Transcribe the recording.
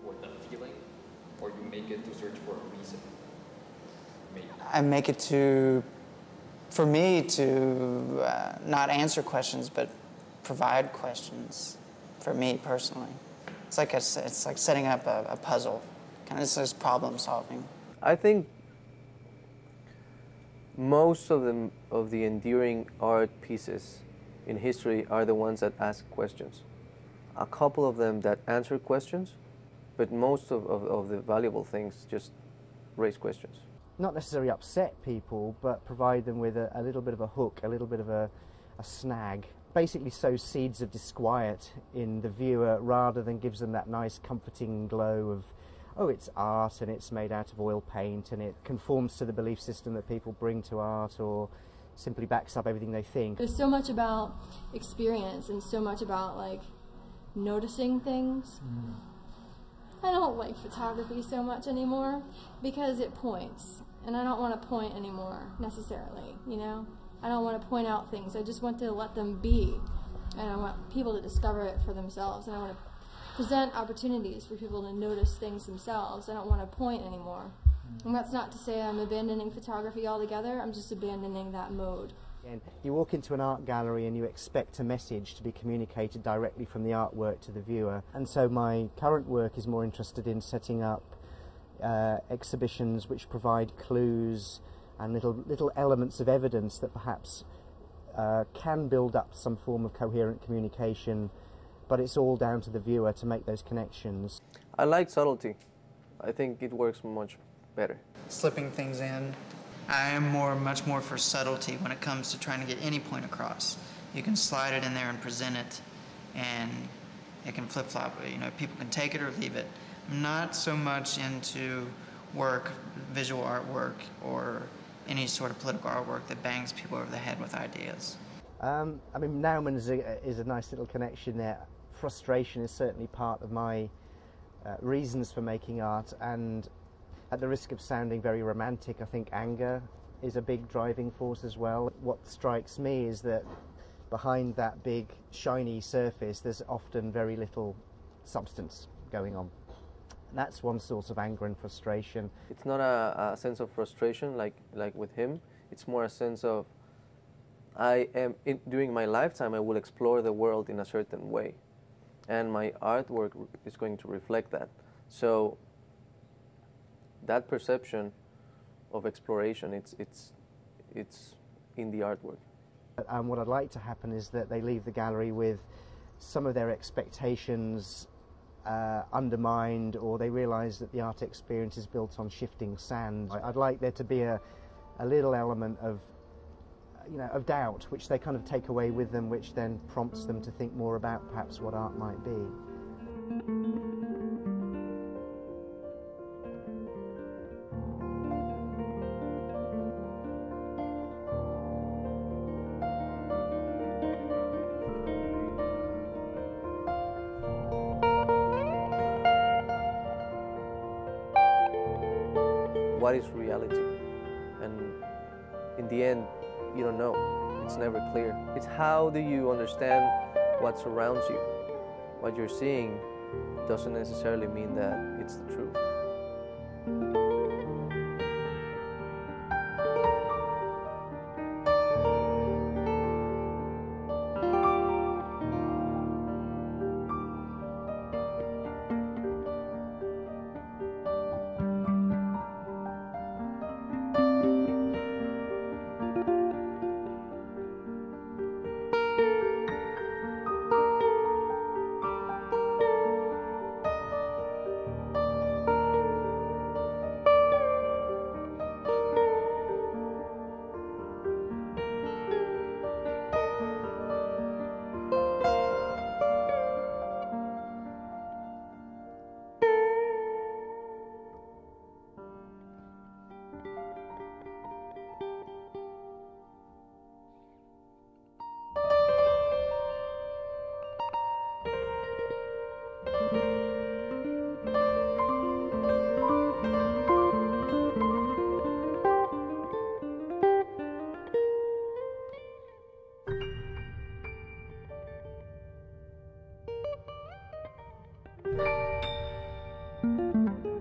For the feeling, or you make it to search for a reason? Maybe. I make it to, for me, to not answer questions, but provide questions. For me personally, it's like it's like setting up a puzzle. Kind of just problem solving. I think most of the enduring art pieces in history are the ones that ask questions. A couple of them that answer questions, but most of the valuable things just raise questions. Not necessarily upset people, but provide them with a little bit of a hook, a little bit of a snag. Basically sows seeds of disquiet in the viewer rather than gives them that nice comforting glow of, oh, it's art and it's made out of oil paint and it conforms to the belief system that people bring to art, or simply backs up everything they think. There's so much about experience and so much about like noticing things. I don't like photography so much anymore because it points, and I don't want to point anymore necessarily, you know? I don't want to point out things. I just want to let them be, and I want people to discover it for themselves, and I want to present opportunities for people to notice things themselves. I don't want to point anymore. And that's not to say I'm abandoning photography altogether, I'm just abandoning that mode. And you walk into an art gallery and you expect a message to be communicated directly from the artwork to the viewer. And so my current work is more interested in setting up exhibitions which provide clues and little elements of evidence that perhaps can build up some form of coherent communication, but it's all down to the viewer to make those connections. I like subtlety. I think it works much better. Slipping things in. I am much more for subtlety when it comes to trying to get any point across. You can slide it in there and present it, and it can flip-flop. You know, people can take it or leave it. I'm not so much into visual artwork, or any sort of political artwork that bangs people over the head with ideas. I mean, Nauman is a nice little connection there. Frustration is certainly part of my reasons for making art, and at the risk of sounding very romantic, I think anger is a big driving force as well. What strikes me is that behind that big shiny surface there's often very little substance going on. And that's one source of anger and frustration. It's not a sense of frustration like with him. It's more a sense of, during my lifetime I will explore the world in a certain way, and my artwork is going to reflect that. So that perception of exploration, it's in the artwork. And what I'd like to happen is that they leave the gallery with some of their expectations undermined, or they realise that the art experience is built on shifting sand. I'd like there to be a little element of, you know, of doubt, which they kind of take away with them, which then prompts them to think more about perhaps what art might be. What is reality? And in the end, you don't know. It's never clear. It's how do you understand what surrounds you? What you're seeing doesn't necessarily mean that it's the truth. you.